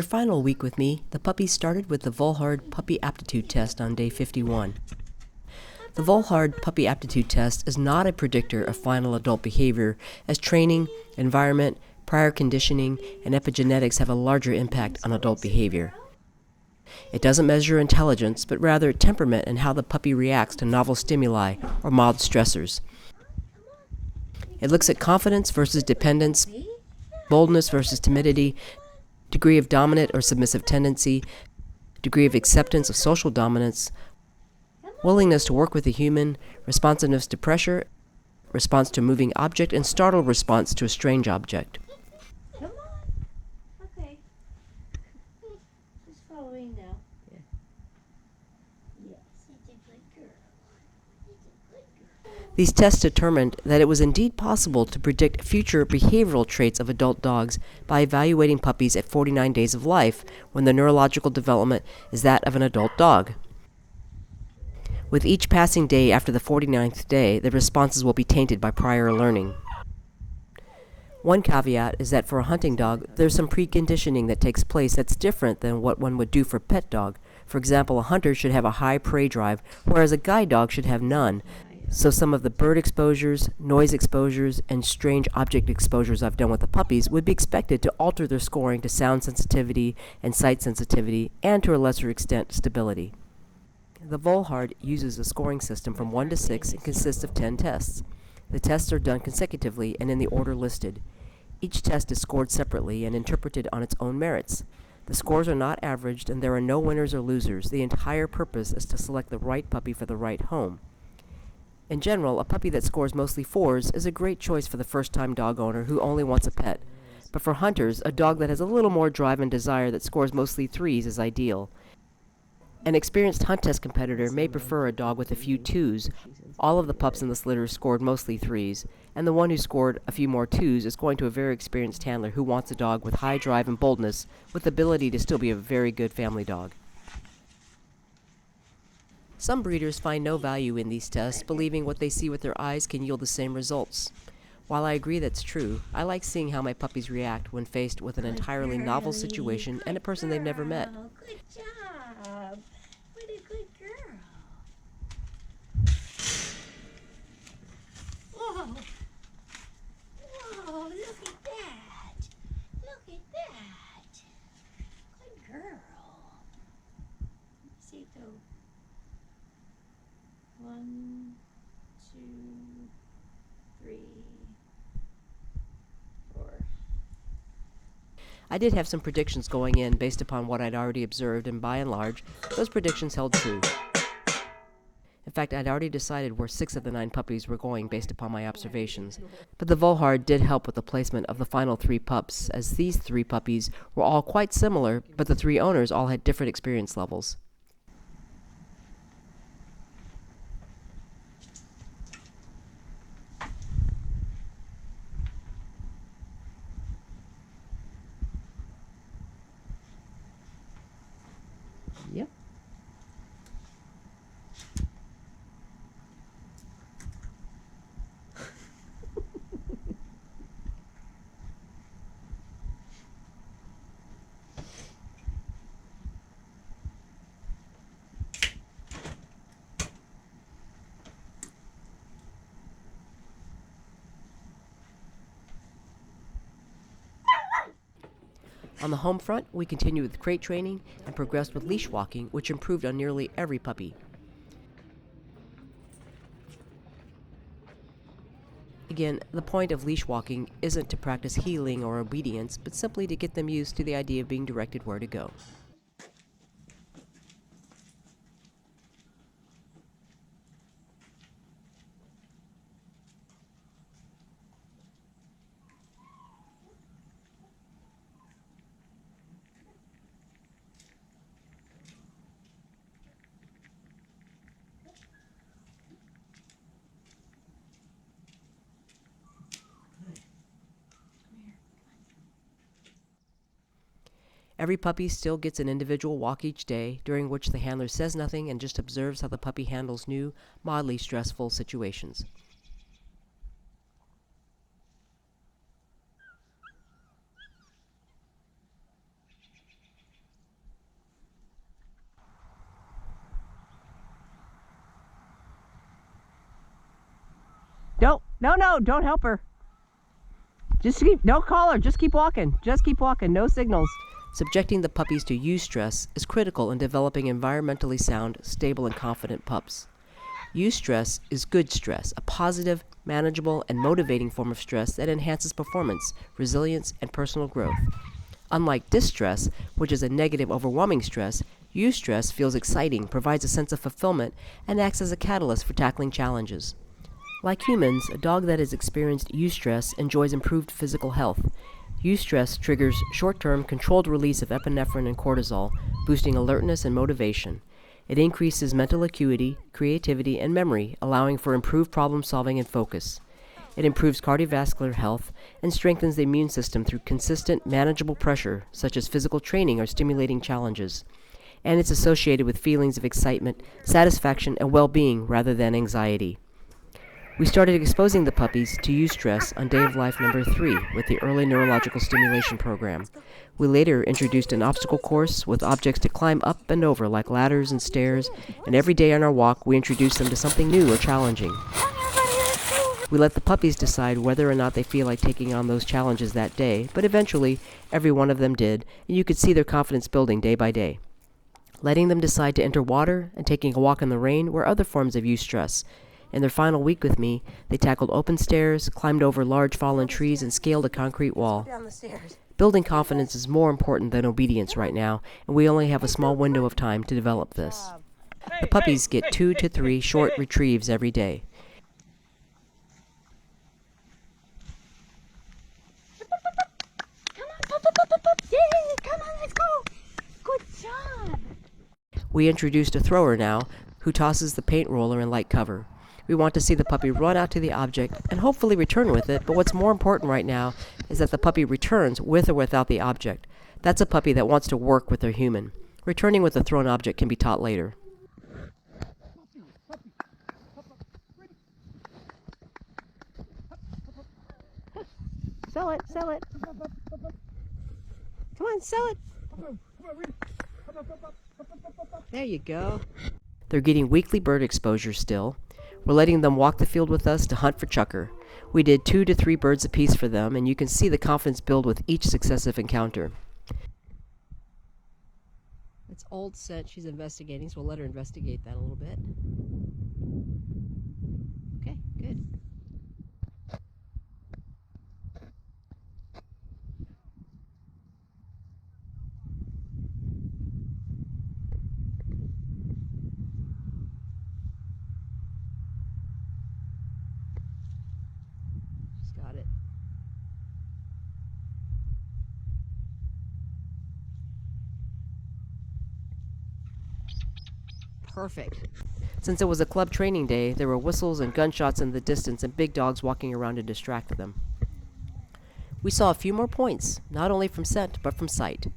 final week with me, the puppies started with the Volhard Puppy Aptitude Test on day 51. The Volhard Puppy Aptitude Test is not a predictor of final adult behavior, as training, environment, prior conditioning, and epigenetics have a larger impact on adult behavior. It doesn't measure intelligence, but rather temperament and how the puppy reacts to novel stimuli or mild stressors. It looks at confidence versus dependence, boldness versus timidity, degree of dominant or submissive tendency, degree of acceptance of social dominance, willingness to work with a human, responsiveness to pressure, response to a moving object, and startled response to a strange object. Come on. Okay. Just following now. Yeah. Yes, it's a good girl. It's a good girl. These tests determined that it was indeed possible to predict future behavioral traits of adult dogs by evaluating puppies at 49 days of life, when the neurological development is that of an adult dog. With each passing day after the 49th day, the responses will be tainted by prior learning. One caveat is that for a hunting dog, there's some preconditioning that takes place that's different than what one would do for a pet dog. For example, a hunter should have a high prey drive, whereas a guide dog should have none. So some of the bird exposures, noise exposures, and strange object exposures I've done with the puppies would be expected to alter their scoring to sound sensitivity and sight sensitivity, and to a lesser extent, stability. The Volhard uses a scoring system from 1 to 6 and consists of 10 tests. The tests are done consecutively and in the order listed. Each test is scored separately and interpreted on its own merits. The scores are not averaged, and there are no winners or losers. The entire purpose is to select the right puppy for the right home. In general, a puppy that scores mostly 4s is a great choice for the first-time dog owner who only wants a pet. But for hunters, a dog that has a little more drive and desire that scores mostly 3s is ideal. An experienced hunt test competitor may prefer a dog with a few 2s. All of the pups in this litter scored mostly 3s, and the one who scored a few more 2s is going to a very experienced handler who wants a dog with high drive and boldness, with the ability to still be a very good family dog. Some breeders find no value in these tests, believing what they see with their eyes can yield the same results. While I agree that's true, I like seeing how my puppies react when faced with an entirely novel situation and a person they've never met. Good job. What a good girl. Whoa. Whoa, look at that. Look at that. Good girl. Let's see it though. 1, 2, 3, 4. I did have some predictions going in based upon what I'd already observed, and by and large, those predictions held true. In fact, I'd already decided where 6 of the 9 puppies were going based upon my observations. But the Volhard did help with the placement of the final 3 pups, as these 3 puppies were all quite similar, but the 3 owners all had different experience levels. Yep. On the home front, we continued with crate training and progressed with leash walking, which improved on nearly every puppy. Again, the point of leash walking isn't to practice heeling or obedience, but simply to get them used to the idea of being directed where to go. Every puppy still gets an individual walk each day, during which the handler says nothing and just observes how the puppy handles new, mildly stressful situations. Don't help her. Don't call her. Just keep walking. No signals. Subjecting the puppies to eustress is critical in developing environmentally sound, stable, and confident pups. Eustress is good stress, a positive, manageable, and motivating form of stress that enhances performance, resilience, and personal growth. Unlike distress, which is a negative, overwhelming stress, eustress feels exciting, provides a sense of fulfillment, and acts as a catalyst for tackling challenges. Like humans, a dog that has experienced eustress enjoys improved physical health. Eustress triggers short-term, controlled release of epinephrine and cortisol, boosting alertness and motivation. It increases mental acuity, creativity, and memory, allowing for improved problem-solving and focus. It improves cardiovascular health and strengthens the immune system through consistent, manageable pressure, such as physical training or stimulating challenges. And it's associated with feelings of excitement, satisfaction, and well-being rather than anxiety. We started exposing the puppies to eustress on day of life number 3 with the early neurological stimulation program. We later introduced an obstacle course with objects to climb up and over like ladders and stairs, and every day on our walk we introduced them to something new or challenging. We let the puppies decide whether or not they feel like taking on those challenges that day, but eventually every one of them did, and you could see their confidence building day by day. Letting them decide to enter water and taking a walk in the rain were other forms of eustress. In their final week with me, they tackled open stairs, climbed over large fallen trees, and scaled a concrete wall. Building confidence is more important than obedience right now, and we only have a small window of time to develop this. The puppies get 2 to 3 short retrieves every day. Yay! Come on, let's go! Good job! We introduced a thrower now, who tosses the paint roller in light cover. We want to see the puppy run out to the object and hopefully return with it, but what's more important right now is that the puppy returns with or without the object. That's a puppy that wants to work with their human. Returning with a thrown object can be taught later. Sell it. Come on, sell it. There you go. They're getting weekly bird exposure still. We're letting them walk the field with us to hunt for chukar. We did 2 to 3 birds apiece for them, and you can see the confidence build with each successive encounter. It's old scent she's investigating, so we'll let her investigate that a little bit. Okay, good. Got it. Perfect. Since it was a club training day, there were whistles and gunshots in the distance and big dogs walking around to distract them. We saw a few more points, not only from scent, but from sight.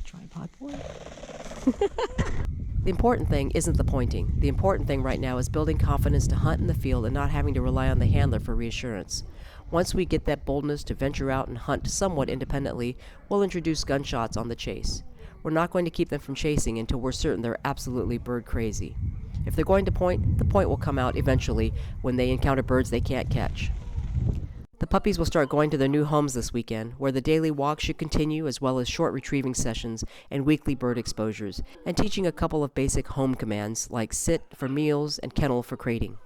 Tripod point. The important thing isn't the pointing. The important thing right now is building confidence to hunt in the field and not having to rely on the handler for reassurance. Once we get that boldness to venture out and hunt somewhat independently, we'll introduce gunshots on the chase. We're not going to keep them from chasing until we're certain they're absolutely bird crazy. If they're going to point, the point will come out eventually when they encounter birds they can't catch. The puppies will start going to their new homes this weekend, where the daily walk should continue, as well as short retrieving sessions and weekly bird exposures, and teaching a couple of basic home commands like sit for meals and kennel for crating.